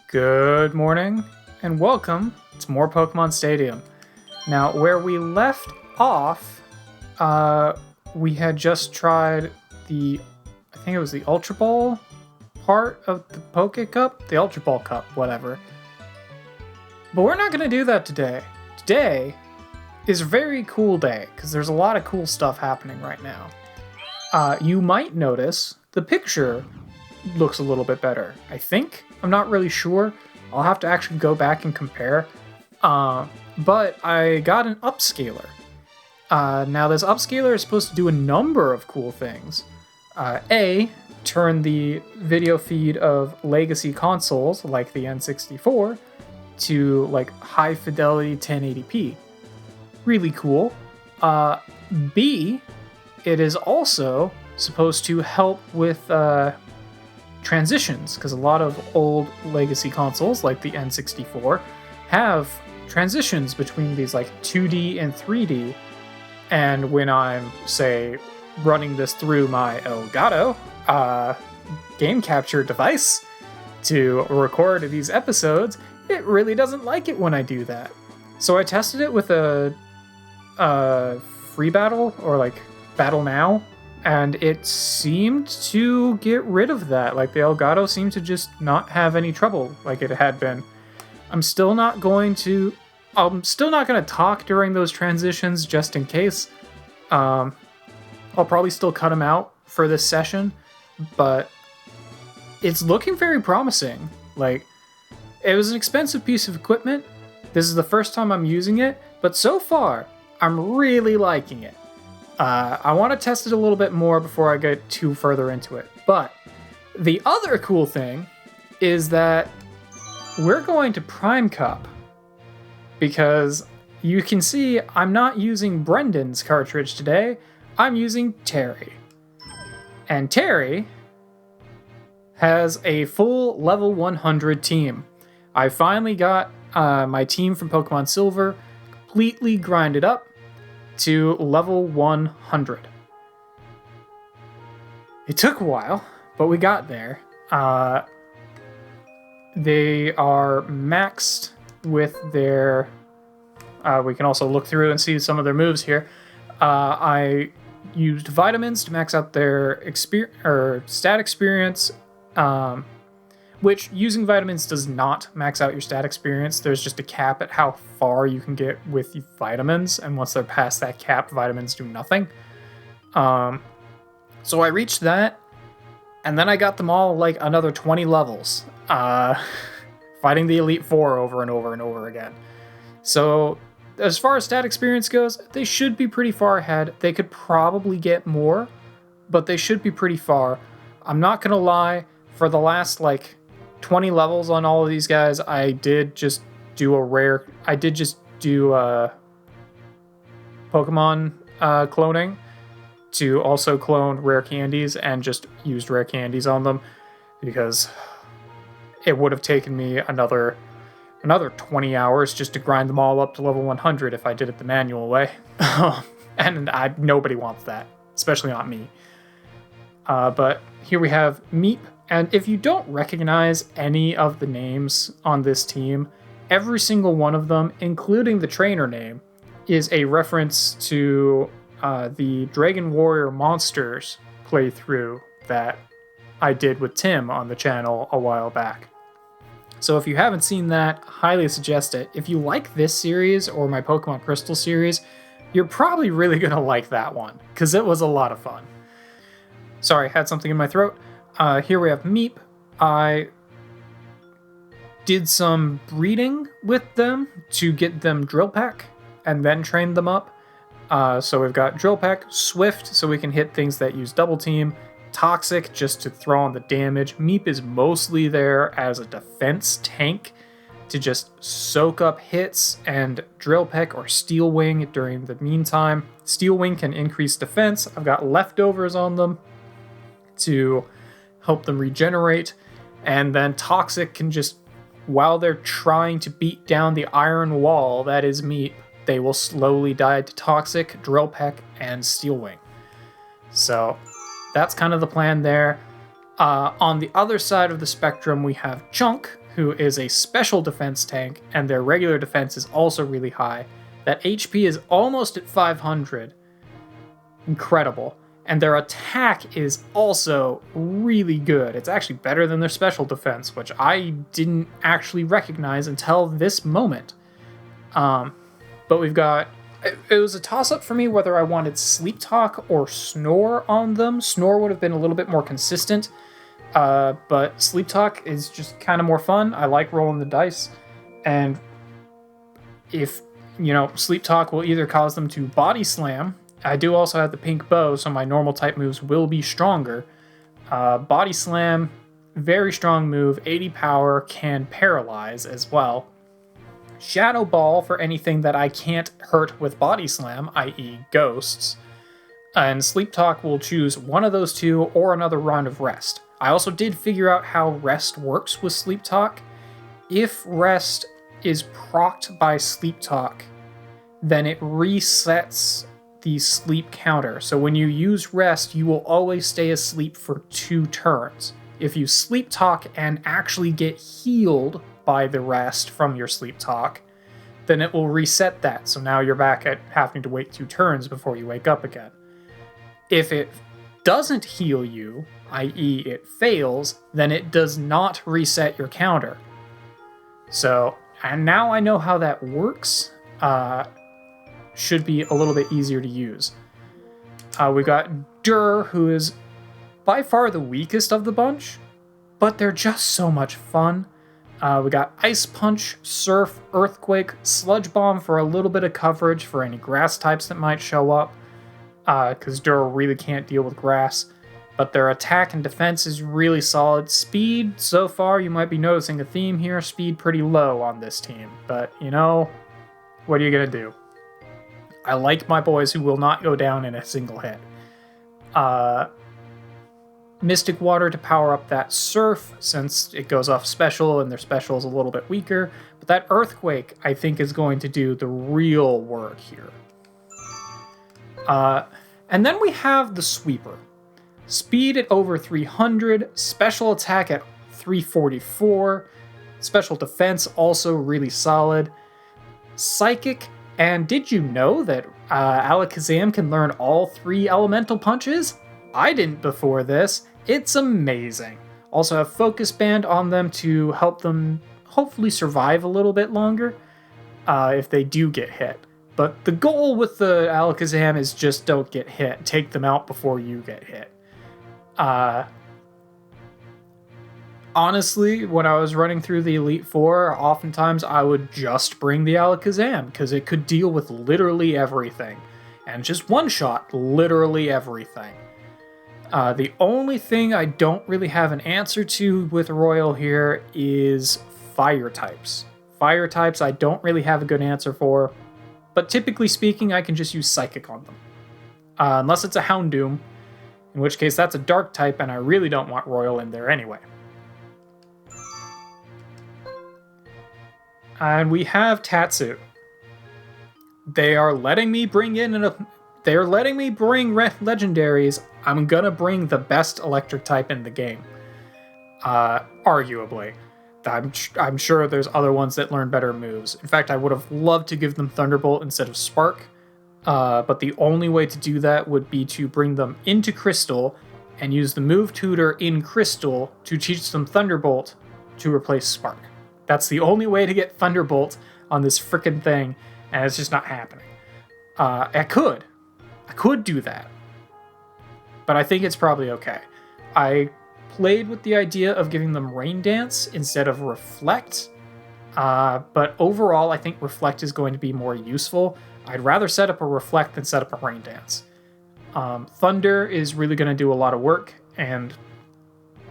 Good morning, and welcome to more Pokemon Stadium. Now, where we left off, we had just tried I think it was the Ultra Ball part of the Poke Cup? The Ultra Ball Cup, whatever. But we're not going to do that today. Today is a very cool day, because there's a lot of cool stuff happening right now. You might notice the picture looks a little bit better, I think. I'm not really sure. I'll have to actually go back and compare. But I got an upscaler. Now this upscaler is supposed to do a number of cool things. Turn the video feed of legacy consoles like the N64 to like high fidelity 1080p. Really cool. B, it is also supposed to help with transitions, because a lot of old legacy consoles like the N64 have transitions between these like 2D and 3D, and when I'm, say, running this through my Elgato game capture device to record these episodes, it really doesn't like it when I do that. So I tested it with a free battle, or like Battle Now, and it seemed to get rid of that. Like the Elgato seemed to just not have any trouble like it had been. I'm still not going to talk during those transitions just in case. I'll probably still cut them out for this session, but it's looking very promising. Like, it was an expensive piece of equipment. This is the first time I'm using it, but so far, I'm really liking it. I want to test it a little bit more before I get too further into it. But the other cool thing is that we're going to Prime Cup, because you can see I'm not using Brendan's cartridge today. I'm using Terry. And Terry has a full level 100 team. I finally got my team from Pokemon Silver completely grinded up to level 100. It took a while, but we got there. They are maxed with their... we can also look through and see some of their moves here. I used vitamins to max out their stat experience, which using vitamins does not max out your stat experience. There's just a cap at how far you can get with vitamins, and once they're past that cap, vitamins do nothing. So I reached that, and then I got them all like another 20 levels, fighting the Elite Four over and over and over again. So as far as stat experience goes, they should be pretty far ahead. They could probably get more, but they should be pretty far. I'm not gonna lie, for the last like 20 levels on all of these guys, I did just do Pokemon cloning to also clone rare candies, and just used rare candies on them, because it would have taken me another 20 hours just to grind them all up to level 100 if I did it the manual way. And nobody wants that, especially not me. But here we have Meep, and if you don't recognize any of the names on this team, every single one of them, including the trainer name, is a reference to the Dragon Warrior Monsters playthrough that I did with Tim on the channel a while back. So if you haven't seen that, highly suggest it. If you like this series or my Pokemon Crystal series, you're probably really going to like that one, because it was a lot of fun. Sorry, I had something in my throat. Here we have Meep. I did some breeding with them to get them Drill Peck, and then trained them up. So we've got Drill Peck, Swift, so we can hit things that use Double Team, Toxic, just to throw on the damage. Meep is mostly there as a defense tank to just soak up hits, and Drill Peck or Steel Wing during the meantime. Steel Wing can increase defense. I've got leftovers on them to help them regenerate, and then Toxic can just, while they're trying to beat down the iron wall that is Meep, they will slowly die to Toxic, Drill Peck, and Steel Wing. So that's kind of the plan there. On the other side of the spectrum, we have Chunk, who is a special defense tank, and their regular defense is also really high. That HP is almost at 500. Incredible. And their attack is also really good. It's actually better than their special defense, which I didn't actually recognize until this moment. But we've got... It was a toss-up for me whether I wanted Sleep Talk or Snore on them. Snore would have been a little bit more consistent, but Sleep Talk is just kind of more fun. I like rolling the dice, and if, Sleep Talk will either cause them to body slam. I do also have the pink bow, so my normal type moves will be stronger. Body slam, very strong move, 80 power, can paralyze as well. Shadow Ball for anything that I can't hurt with Body Slam, i.e. ghosts. And Sleep Talk will choose one of those two or another round of rest. I also did figure out how rest works with Sleep Talk. If rest is procced by Sleep Talk, then it resets the sleep counter. So when you use rest, you will always stay asleep for 2 turns. If you Sleep Talk and actually get healed by the rest from your Sleep Talk, then it will reset that. So now you're back at having to wait 2 turns before you wake up again. If it doesn't heal you, i.e. it fails, then it does not reset your counter. So, and now I know how that works. Should be a little bit easier to use. We got Dur, who is by far the weakest of the bunch, but they're just so much fun. We got Ice Punch, Surf, Earthquake, Sludge Bomb for a little bit of coverage for any grass types that might show up, because Dur really can't deal with grass. But their attack and defense is really solid. Speed, so far, you might be noticing a theme here. Speed pretty low on this team, but what are you gonna do? I like my boys who will not go down in a single hit. Mystic Water to power up that Surf, since it goes off special and their special is a little bit weaker. But that Earthquake, I think, is going to do the real work here. And then we have the Sweeper. Speed at over 300, special attack at 344, special defense also really solid. Psychic, and did you know that Alakazam can learn all 3 elemental punches? I didn't before this. It's amazing. Also have Focus Band on them to help them hopefully survive a little bit longer if they do get hit. But the goal with the Alakazam is just don't get hit. Take them out before you get hit. Honestly, when I was running through the Elite Four, oftentimes I would just bring the Alakazam because it could deal with literally everything. And just one-shot literally everything. The only thing I don't really have an answer to with Royal here is fire types. Fire types I don't really have a good answer for, but typically speaking I can just use Psychic on them. Unless it's a Houndoom, in which case that's a Dark type and I really don't want Royal in there anyway. And we have Tatsu. They are letting me bring legendaries. I'm gonna bring the best electric type in the game. Arguably. I'm sure there's other ones that learn better moves. In fact, I would have loved to give them Thunderbolt instead of Spark. But the only way to do that would be to bring them into Crystal and use the move tutor in Crystal to teach them Thunderbolt to replace Spark. That's the only way to get Thunderbolt on this frickin' thing, and it's just not happening. I could do that, but I think it's probably okay. I played with the idea of giving them Rain Dance instead of Reflect, but overall I think Reflect is going to be more useful. I'd rather set up a Reflect than set up a Rain Dance. Thunder is really going to do a lot of work, and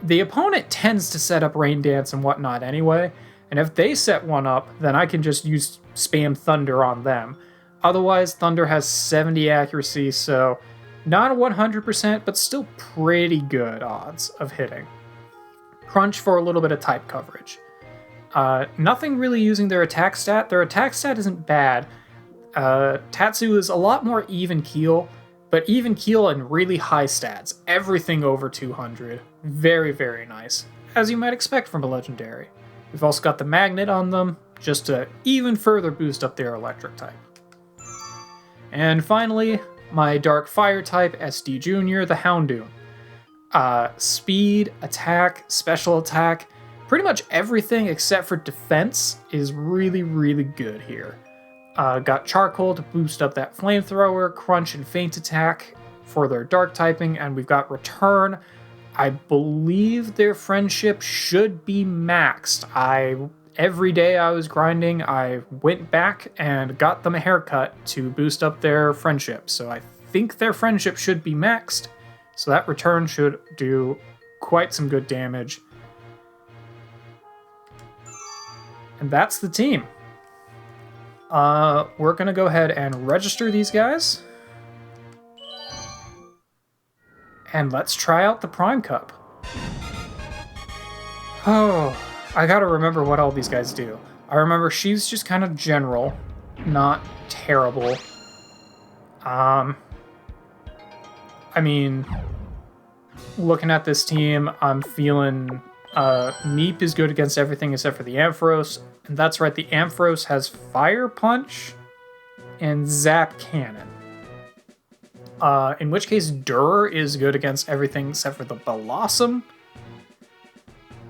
the opponent tends to set up Rain Dance and whatnot anyway, and if they set one up, then I can just use spam Thunder on them. Otherwise, Thunder has 70 accuracy, so not a 100%, but still pretty good odds of hitting. Crunch for a little bit of type coverage. Nothing really using their attack stat. Their attack stat isn't bad. Tatsu is a lot more even keel. But even keel and really high stats. Everything over 200. Very, very nice. As you might expect from a legendary. We've also got the magnet on them, just to even further boost up their electric type. And finally, my dark fire type, SD Junior, the Houndoom. Speed, attack, special attack, pretty much everything except for defense is really, really good here. Got charcoal to boost up that flamethrower, crunch and feint attack for their dark typing, and we've got return. I believe their friendship should be maxed. Every day I was grinding, I went back and got them a haircut to boost up their friendship. So I think their friendship should be maxed. So that return should do quite some good damage. And that's the team. We're going to go ahead and register these guys. And let's try out the Prime Cup. Oh, I gotta remember what all these guys do. I remember she's just kind of general, not terrible. I mean, looking at this team, I'm feeling Meep is good against everything except for the Ampharos. And that's right, the Ampharos has Fire Punch and Zap Cannon. In which case, Dur is good against everything except for the Blossom.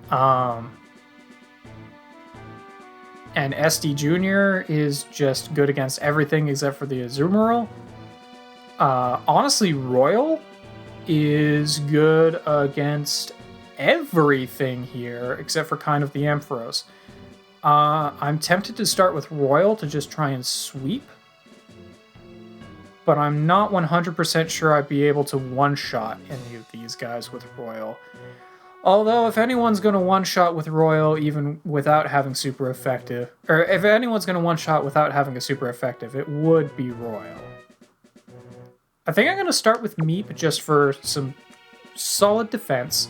And SD Junior is just good against everything except for the Azumarill. Honestly, Royal is good against everything here except for kind of the Ampharos. I'm tempted to start with Royal to just try and sweep. But I'm not 100% sure I'd be able to one-shot any of these guys with Royal. Although, if anyone's going to one-shot with Royal even without having super effective, or if anyone's going to one-shot without having a super effective, it would be Royal. I think I'm going to start with Meep just for some solid defense.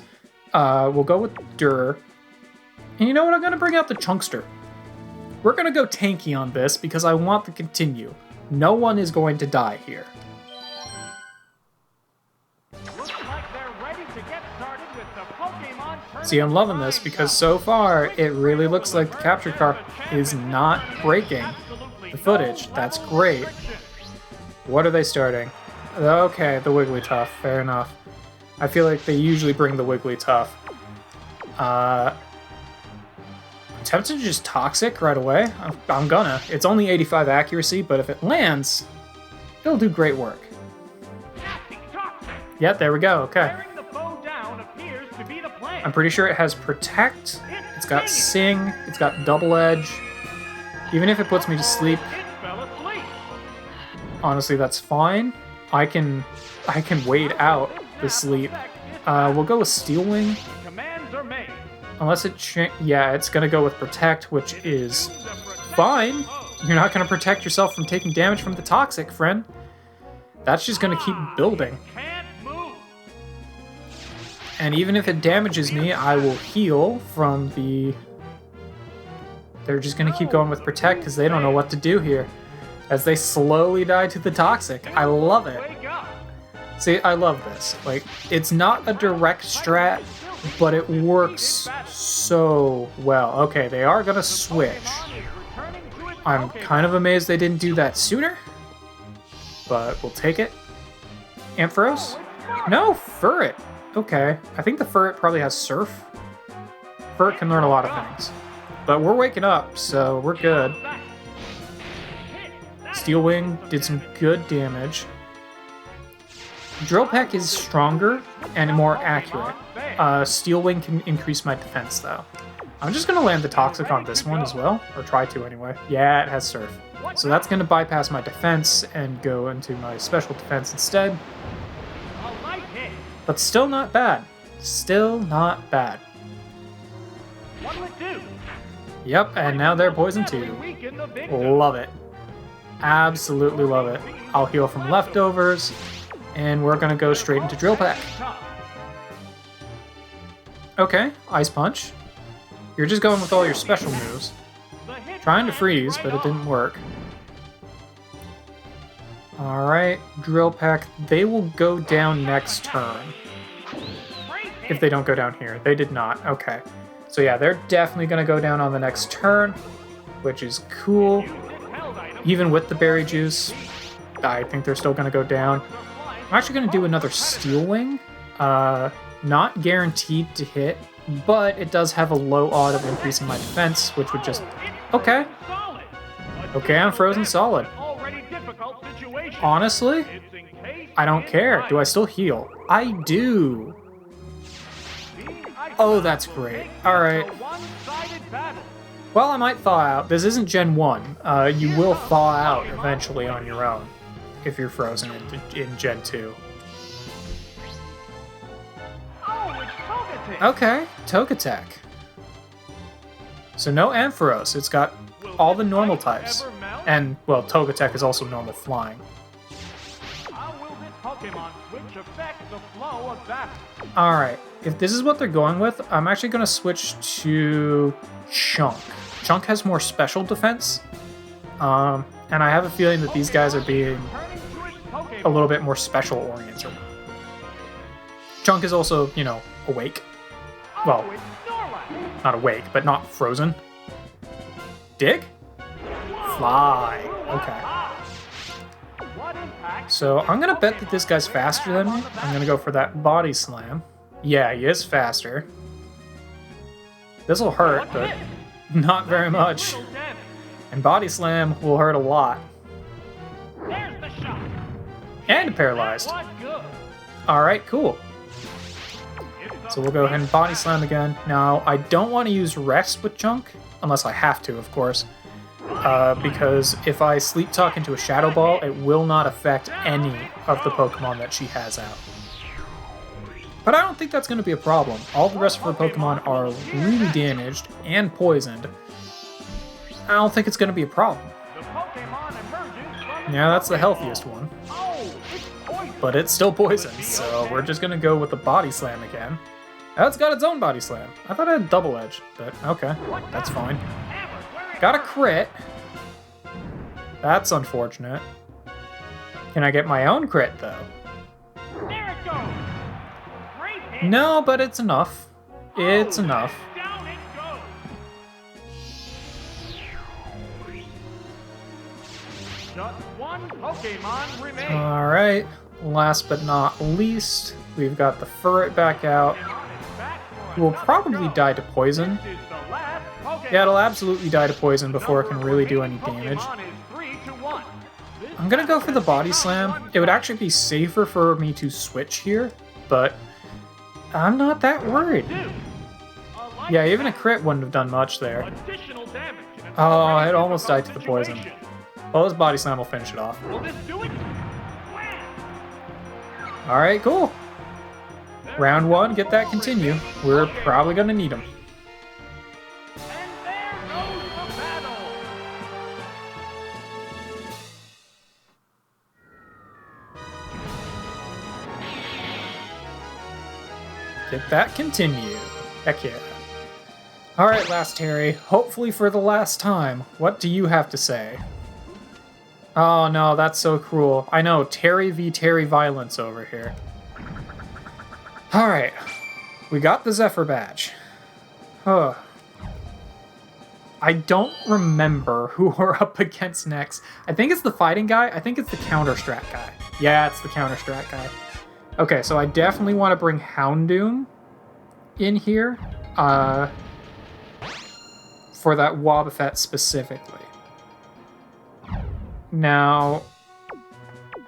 We'll go with Dur. And you know what? I'm going to bring out the Chunkster. We're going to go tanky on this because I want to continue. No one is going to die here. Looks like they're ready to get started with the Pokémon tournament. See, I'm loving this because so far it really looks like the capture card is not breaking the footage. That's great. What are they starting? Okay, the Wigglytuff. Fair enough. I feel like they usually bring the Wigglytuff. I'm tempted to just Toxic right away. I'm gonna. It's only 85 accuracy, but if it lands, it'll do great work. Yeah, there we go. Okay. I'm pretty sure it has Protect. It's got Sing. It's got Double Edge. Even if it puts me to sleep, honestly, that's fine. I can wait out the sleep. We'll go with Steel Wing. Unless it yeah, it's gonna go with Protect, which is fine. You're not gonna protect yourself from taking damage from the Toxic, friend. That's just gonna keep building. And even if it damages me, I will heal from the... They're just gonna keep going with Protect because they don't know what to do here. As they slowly die to the Toxic. I love it. See, I love this. Like, it's not a direct strat, but it works so well. Okay, they are gonna switch. I'm kind of amazed they didn't do that sooner, but we'll take it. Ampharos? No, Furret. Okay, I think the Furret probably has Surf. Furret can learn a lot of things. But we're waking up, so we're good. Steel Wing did some good damage. Drill Peck is stronger and more accurate. Steel Wing can increase my defense, though. I'm just going to land the Toxic on this one as well, or try to anyway. Yeah, it has Surf. So that's going to bypass my defense and go into my special defense instead. But still not bad. Still not bad. Yep, and now they're poison too. Love it. Absolutely love it. I'll heal from leftovers, and we're gonna go straight into Drill Peck. Okay, Ice Punch. You're just going with all your special moves. Trying to freeze, but it didn't work. Alright, Drill Peck, they will go down next turn. If they don't go down here. They did not. Okay. So yeah, they're definitely going to go down on the next turn, which is cool. Even with the berry juice, I think they're still going to go down. I'm actually going to do another Steel Wing. Not guaranteed to hit, but it does have a low odd of increasing my defense, which would just... Okay. Okay, I'm frozen solid. Honestly, I don't care. Do I still heal? I do. Oh, that's great. Alright. Well, I might thaw out. This isn't Gen 1. You will thaw out eventually on your own if you're frozen in Gen 2. Okay, Togetic. So no Ampharos. It's got all the normal types. And, well, Togetic is also normal flying. Alright, if this is what they're going with, I'm actually going to switch to Chunk. Chunk has more special defense. And I have a feeling that these guys are being a little bit more special oriented. Chunk is also, you know, awake. Well, not awake, but not frozen. Dig? Fly. Okay. So I'm going to bet that this guy's faster than me. I'm going to go for that Body Slam. Yeah, he is faster. This will hurt, but not very much. And Body Slam will hurt a lot. And paralyzed. Alright, cool. So we'll go ahead and Body Slam again. Now, I don't want to use Rest with Chunk, unless I have to, of course. Because if I Sleep Talk into a Shadow Ball, it will not affect any of the Pokemon that she has out. But I don't think that's going to be a problem. All the rest of her Pokemon are really damaged and poisoned. I don't think it's going to be a problem. Yeah, that's the healthiest one. But it's still poisoned, so we're just going to go with the Body Slam again. Oh, it's got its own Body Slam. I thought it had Double Edge, but okay, that's fine. Got a crit. That's unfortunate. Can I get my own crit, though? No, but it's enough. It's enough. Alright, last but not least, we've got the Furret back out. Who will probably die to poison. Yeah, it'll absolutely die to poison before it can really do any damage. I'm gonna go for the Body Slam. It would actually be safer for me to switch here, but I'm not that worried. Yeah, even a crit wouldn't have done much there. Oh, it almost died to the poison. Well, this Body Slam will finish it off. Alright, cool. Round 1, get that continue. We're probably gonna need them. Get that continue. Heck yeah. Alright, last Terry. Hopefully for the last time. What do you have to say? Oh no, that's so cruel. I know, Terry v. Terry violence over here. Alright. We got the Zephyr badge. Huh. I don't remember who we're up against next. I think it's the fighting guy. I think it's the Counter-Strat guy. Yeah, it's the Counter-Strat guy. Okay, so I definitely want to bring Houndoom in here. For that Wobbuffet specifically. Now,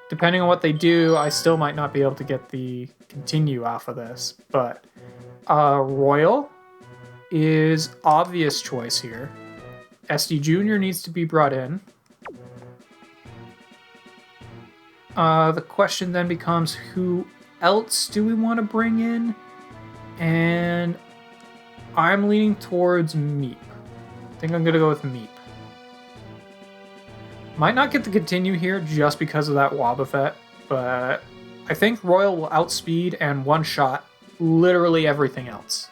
depending on what they do, I still might not be able to get the continue off of this, but Royal is obvious choice here. SD Jr. needs to be brought in. The question then becomes, who else do we want to bring in? And I'm leaning towards Meep. I think I'm going to go with Meep. Might not get the continue here just because of that Wobbuffet, but I think Royal will outspeed and one-shot literally everything else.